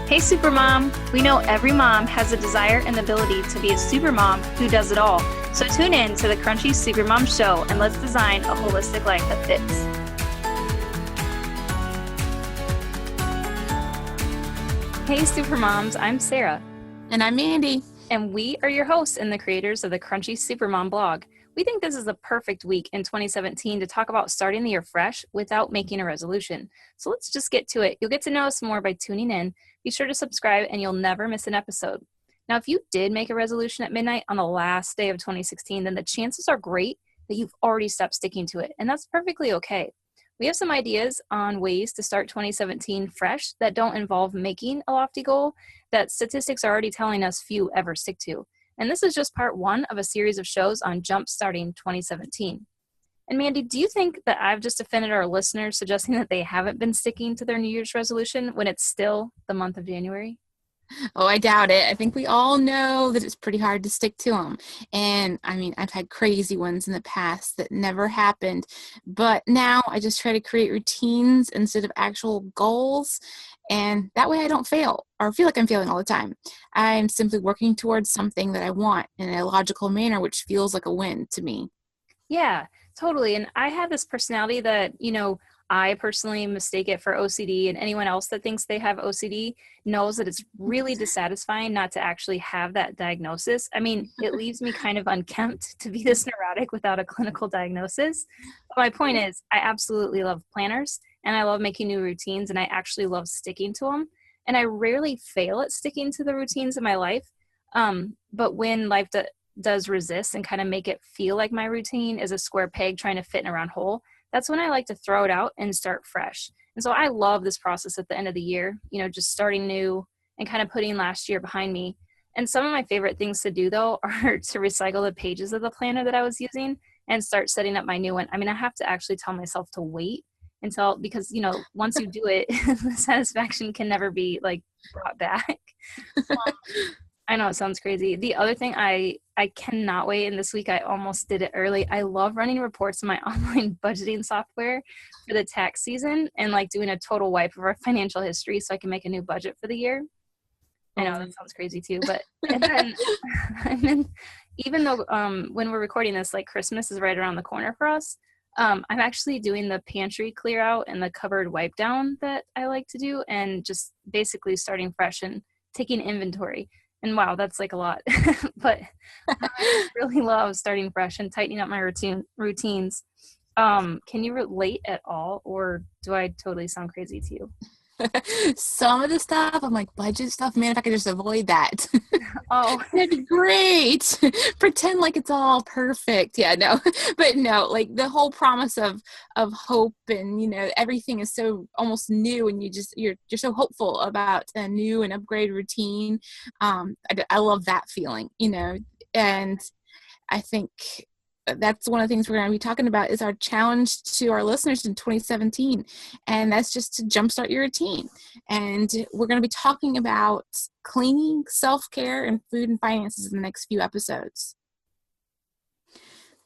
Hey Supermom! We know every mom has a desire and ability to be a supermom who does it all. So tune in to the Crunchy Supermom Show and let's design a holistic life that fits. Hey Supermoms, I'm Sarah. And I'm Mandy. And we are your hosts and the creators of the Crunchy Supermom blog. We think this is the perfect week in 2017 to talk about starting the year fresh without making a resolution. So let's just get to it. You'll get to know us more by tuning in. Be sure to subscribe and you'll never miss an episode. Now, if you did make a resolution at midnight on the last day of 2016, then the chances are great that you've already stopped sticking to it. And that's perfectly okay. We have some ideas on ways to start 2017 fresh that don't involve making a lofty goal that statistics are already telling us few ever stick to. And this is just part one of a series of shows on jump-starting 2017. And Mandy, do you think that I've just offended our listeners suggesting that they haven't been sticking to their New Year's resolution when it's still the month of January? Oh, I doubt it. I think we all know that it's pretty hard to stick to them. And I mean, I've had crazy ones in the past that never happened. But now I just try to create routines instead of actual goals. And that way I don't fail or feel like I'm failing all the time. I'm simply working towards something that I want in a logical manner, which feels like a win to me. Yeah, totally. And I have this personality that, I personally mistake it for OCD, and anyone else that thinks they have OCD knows that it's really dissatisfying not to actually have that diagnosis. I mean, it leaves me kind of unkempt to be this neurotic without a clinical diagnosis. But my point is, I absolutely love planners and I love making new routines and I actually love sticking to them. And I rarely fail at sticking to the routines in my life. But when life does resist and kind of make it feel like my routine is a square peg trying to fit in a round hole, that's when I like to throw it out and start fresh. And so I love this process at the end of the year, just starting new and kind of putting last year behind me. And some of my favorite things to do, though, are to recycle the pages of the planner that I was using and start setting up my new one. I mean, I have to actually tell myself to wait because, once you do it, the satisfaction can never be brought back. I know it sounds crazy. The other thing I cannot wait, and this week I almost did it early. I love running reports in my online budgeting software for the tax season and doing a total wipe of our financial history so I can make a new budget for the year. I know that sounds crazy too, but and then even though when we're recording this, Christmas is right around the corner for us, I'm actually doing the pantry clear out and the cupboard wipe down that I like to do, and just basically starting fresh and taking inventory. And wow, that's a lot, but I really love starting fresh and tightening up my routines. Can you relate at all, or do I totally sound crazy to you? Some of the stuff, I'm like, budget stuff, man, if I could just avoid that. Oh, that'd be great. Pretend like it's all perfect. Yeah, no, but no, the whole promise of hope and, everything is so almost new and you're so hopeful about a new and upgraded routine. I love that feeling, and I think that's one of the things we're going to be talking about is our challenge to our listeners in 2017. And that's just to jumpstart your routine. And we're going to be talking about cleaning, self-care, and food and finances in the next few episodes.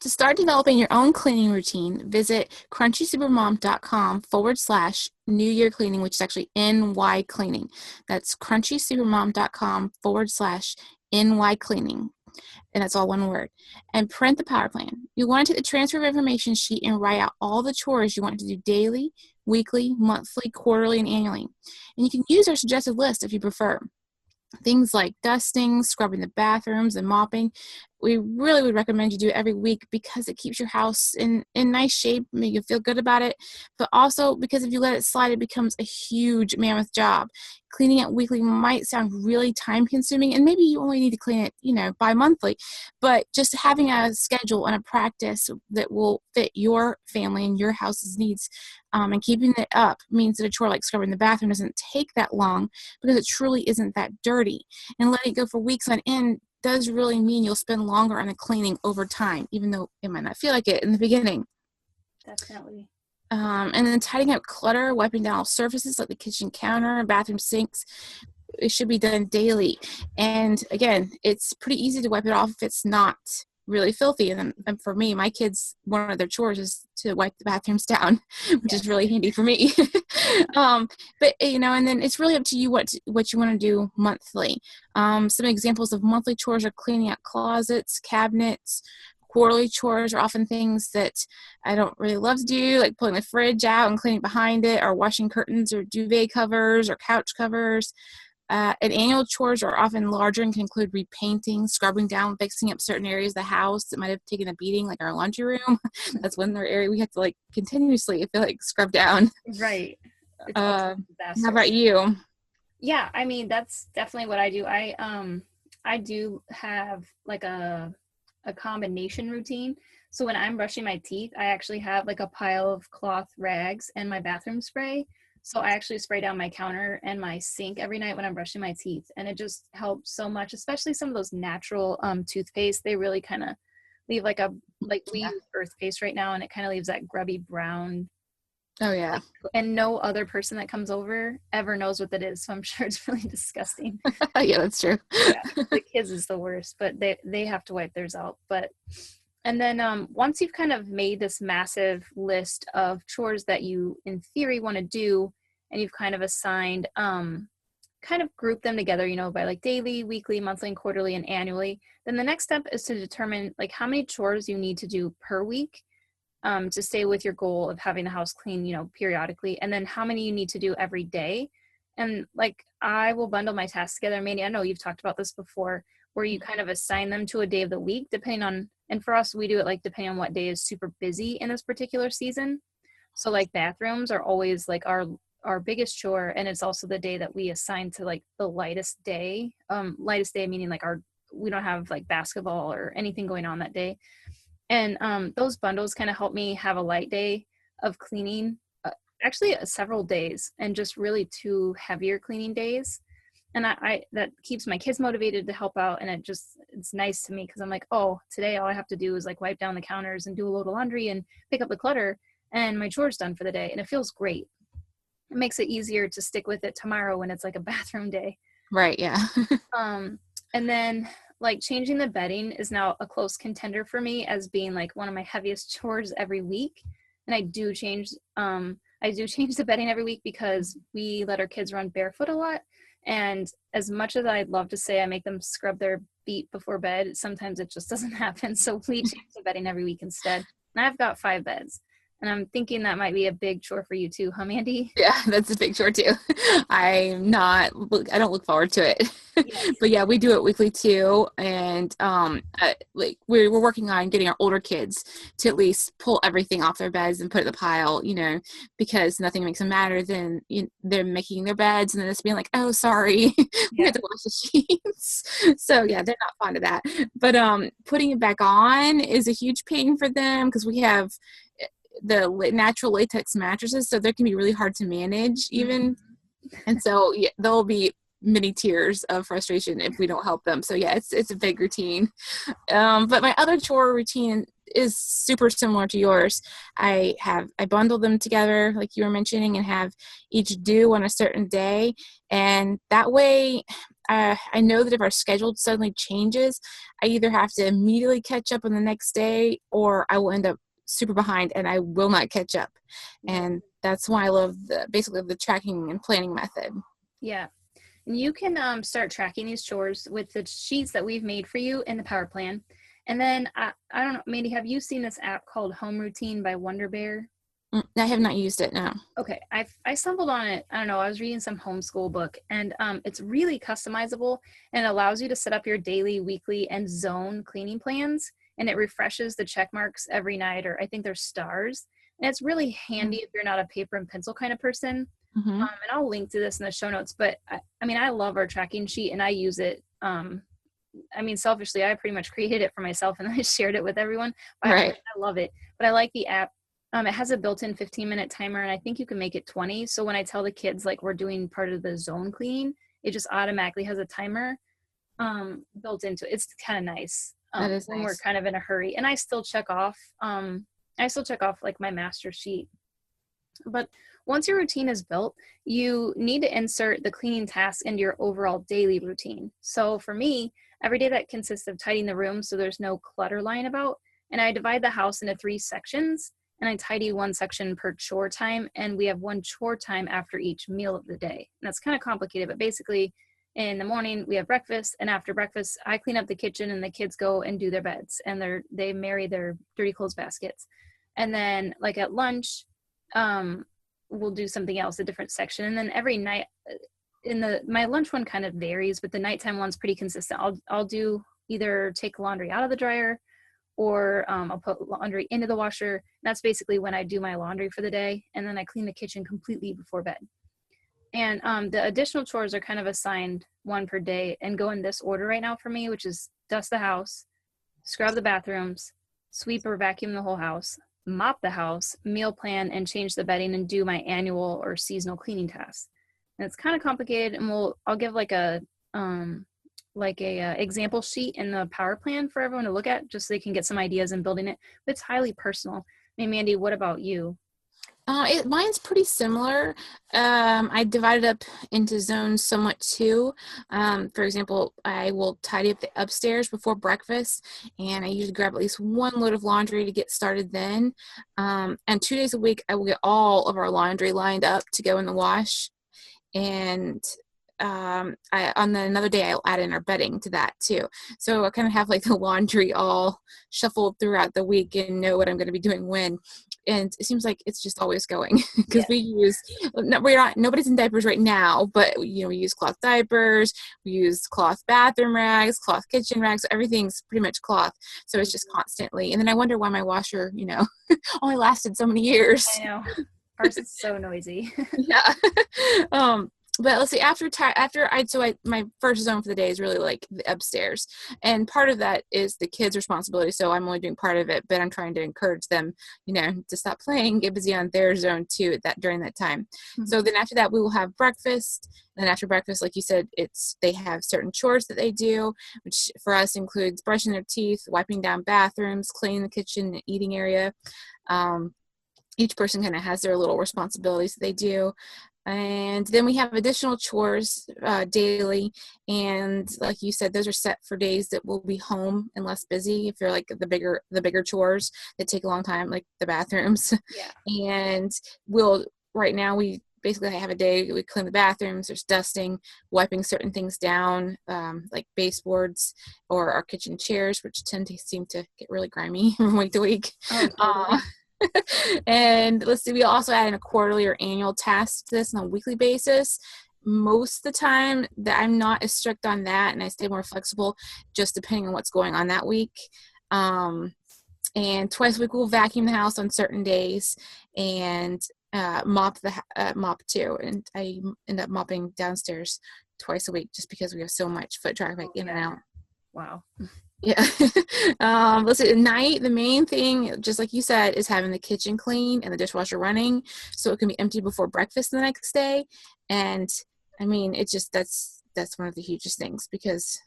To start developing your own cleaning routine, visit crunchysupermom.com/New Year Cleaning, which is actually NY Cleaning. That's crunchysupermom.com/NY Cleaning. And that's all one word. And print the power plan. You'll want to take the transfer of information sheet and write out all the chores you want to do daily, weekly, monthly, quarterly, and annually. And you can use our suggested list if you prefer. Things like dusting, scrubbing the bathrooms, and mopping. We really would recommend you do it every week because it keeps your house in nice shape, make you feel good about it, but also because if you let it slide, it becomes a huge mammoth job. Cleaning it weekly might sound really time consuming, and maybe you only need to clean it, bi-monthly, but just having a schedule and a practice that will fit your family and your house's needs and keeping it up means that a chore like scrubbing the bathroom doesn't take that long because it truly isn't that dirty. And letting it go for weeks on end does really mean you'll spend longer on the cleaning over time, even though it might not feel like it in the beginning. Definitely. And then tidying up clutter, wiping down all surfaces like the kitchen counter and bathroom sinks. It should be done daily. And again, it's pretty easy to wipe it off if it's not really filthy. And for me, my kids, one of their chores is to wipe the bathrooms down, which is really handy for me. But and then it's really up to you what you want to do monthly. Some examples of monthly chores are cleaning out closets, cabinets. Quarterly chores are often things that I don't really love to do, like pulling the fridge out and cleaning behind it, or washing curtains or duvet covers or couch covers. And annual chores are often larger and can include repainting, scrubbing down, fixing up certain areas of the house that might have taken a beating, like our laundry room. That's one area we have to like continuously, I feel like, scrub down. Right. It's How a disaster. about you? Yeah, I mean, that's definitely what I do. I do have like a combination routine. So when I'm brushing my teeth, I actually have like a pile of cloth rags and my bathroom spray. So I actually spray down my counter and my sink every night when I'm brushing my teeth. And it just helps so much, especially some of those natural toothpaste. They really kind of leave like we use earth paste right now, and it kind of leaves that grubby brown. Oh, yeah. And no other person that comes over ever knows what that is. So I'm sure it's really disgusting. Yeah, that's true. Yeah, the kids is the worst, but they have to wipe theirs out. And then once you've kind of made this massive list of chores that you in theory want to do, and you've kind of assigned kind of group them together, by like daily, weekly, monthly, and quarterly, and annually, then the next step is to determine like how many chores you need to do per week to stay with your goal of having the house clean, periodically, and then how many you need to do every day. And like I will bundle my tasks together. Mandy, I know you've talked about this before, where you kind of assign them to a day of the week, depending on, and for us, we do it like depending on what day is super busy in this particular season. So like bathrooms are always like our biggest chore, and it's also the day that we assign to like the lightest day. Lightest day meaning like we don't have like basketball or anything going on that day. And those bundles kind of help me have a light day of cleaning, actually several days, and just really 2 heavier cleaning days. And I that keeps my kids motivated to help out, and it's nice to me because I'm like, oh, today all I have to do is like wipe down the counters and do a load of laundry and pick up the clutter, and my chore's done for the day, and it feels great. It makes it easier to stick with it tomorrow when it's like a bathroom day. Right, yeah. And then like changing the bedding is now a close contender for me as being like one of my heaviest chores every week. And I do change the bedding every week because we let our kids run barefoot a lot. And as much as I'd love to say I make them scrub their feet before bed, sometimes it just doesn't happen. So we change the bedding every week instead. And I've got 5 beds. And I'm thinking that might be a big chore for you too, huh, Mandy? Yeah, that's a big chore too. I don't look forward to it. Yes. But yeah, we do it weekly too. And like we're working on getting our older kids to at least pull everything off their beds and put it in the pile, because nothing makes them madder than they're making their beds and then it's being like, oh, sorry, we have to wash the sheets. So yeah, they're not fond of that. But putting it back on is a huge pain for them because we have the natural latex mattresses, so they can be really hard to manage even. And so yeah, there'll be many tears of frustration if we don't help them. So yeah, it's a big routine. But my other chore routine is super similar to yours. I bundle them together like you were mentioning and have each due on a certain day, and that way I know that if our schedule suddenly changes, I either have to immediately catch up on the next day or I will end up super behind and I will not catch up. And that's why I love the tracking and planning method. Yeah. And you can start tracking these chores with the sheets that we've made for you in the Power Plan. And then I don't know, Mandy, have you seen this app called Home Routine by Wonder Bear? I have not used it, no. Okay, I stumbled on it. I don't know, I was reading some homeschool book, and it's really customizable and allows you to set up your daily, weekly, and zone cleaning plans, and it refreshes the check marks every night, or I think there's stars, and it's really handy if you're not a paper and pencil kind of person. And I'll link to this in the show notes, but I mean, I love our tracking sheet, and I use it. I mean, selfishly, I pretty much created it for myself, and I shared it with everyone. Right. I love it, but I like the app. It has a built-in 15-minute timer, and I think you can make it 20. So when I tell the kids, like, we're doing part of the zone clean, it just automatically has a timer built into it. It's kind of nice That is when nice. we're kind of in a hurry. And I still check off like my master sheet But once your routine is built, you need to insert the cleaning task into your overall daily routine. So for me, every day that consists of tidying the room so there's no clutter lying about, and I divide the house into 3 sections, and I tidy one section per chore time, and we have one chore time after each meal of the day. And that's kind of complicated, but basically in the morning we have breakfast, and after breakfast I clean up the kitchen and the kids go and do their beds and they marry their dirty clothes baskets. And then like at lunch, we'll do something else, a different section. And then every night my lunch one kind of varies, but the nighttime one's pretty consistent. I'll do either take laundry out of the dryer, or I'll put laundry into the washer. That's basically when I do my laundry for the day. And then I clean the kitchen completely before bed. And the additional chores are kind of assigned one per day and go in this order right now for me, which is dust the house, scrub the bathrooms, sweep or vacuum the whole house, mop the house, meal plan, and change the bedding and do my annual or seasonal cleaning tasks. And it's kind of complicated, and I'll give like a example sheet in the power plan for everyone to look at, just so they can get some ideas in building it. But it's highly personal. I mean, Mandy, what about you? Mine's pretty similar. I divided up into zones somewhat too. For example, I will tidy up the upstairs before breakfast, and I usually grab at least one load of laundry to get started then. And 2 days a week, I will get all of our laundry lined up to go in the wash. And on another day, I'll add in our bedding to that too. So I kind of have like the laundry all shuffled throughout the week and know what I'm going to be doing when. And it seems like it's just always going because nobody's in diapers right now, but we use cloth diapers, we use cloth bathroom rags, cloth kitchen rags, everything's pretty much cloth. So it's just constantly. And then I wonder why my washer, only lasted so many years. I know. Ours is so noisy. Yeah. But let's see, my first zone for the day is really like the upstairs. And part of that is the kids' responsibility. So I'm only doing part of it, but I'm trying to encourage them, to stop playing, get busy on their zone too during that time. Mm-hmm. So then after that, we will have breakfast. And after breakfast, like you said, they have certain chores that they do, which for us includes brushing their teeth, wiping down bathrooms, cleaning the kitchen and eating area. Each person kind of has their little responsibilities that they do. And then we have additional chores daily. And like you said, those are set for days that we'll be home and less busy. If you're like the bigger chores that take a long time, like the bathrooms. Yeah. And right now we basically have a day we clean the bathrooms, there's dusting, wiping certain things down, like baseboards or our kitchen chairs, which seem to get really grimy from week to week. Oh, totally. And let's see, we also add in a quarterly or annual task to this on a weekly basis. Most of the time that I'm not as strict on that, and I stay more flexible just depending on what's going on that week. And twice a week we'll vacuum the house on certain days and mop too. And I end up mopping downstairs twice a week just because we have so much foot traffic in and out. Wow. Yeah. Let's see, at night, the main thing, just like you said, is having the kitchen clean and the dishwasher running so it can be empty before breakfast the next day. And I mean, that's one of the hugest things because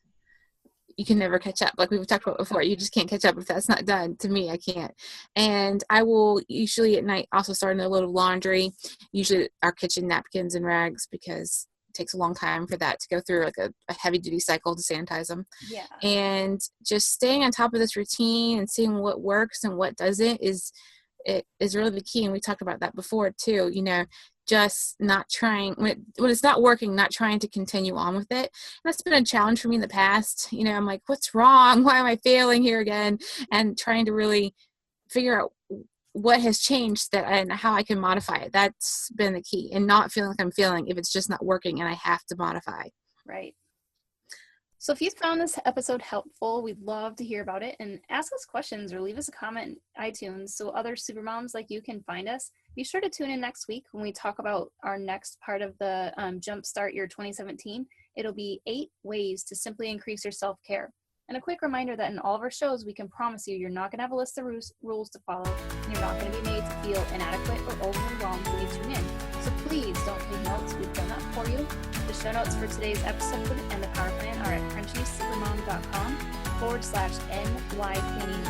you can never catch up. Like we've talked about before, you just can't catch up if that's not done. To me, I can't. And I will usually at night also start a load of laundry, usually our kitchen napkins and rags, because takes a long time for that to go through like a heavy duty cycle to sanitize them. Yeah. And just staying on top of this routine and seeing what works and what doesn't is really the key. And we talked about that before too, just not trying when it's not working, not trying to continue on with it. And that's been a challenge for me in the past. I'm like, what's wrong? Why am I failing here again? And trying to really figure out what has changed and how I can modify it. That's been the key, and not feeling like I'm failing if it's just not working and I have to modify. Right. So if you found this episode helpful, we'd love to hear about it, and ask us questions or leave us a comment in iTunes so other supermoms like you can find us. Be sure to tune in next week when we talk about our next part of the Jumpstart Your 2017. It'll be 8 ways to simply increase your self-care. And a quick reminder that in all of our shows, we can promise you're not going to have a list of rules to follow, and you're not going to be made to feel inadequate or overwhelmed when you tune in. So please don't take notes. We've done that for you. The show notes for today's episode and the power plan are at crunchysupermom.com/NY cleaning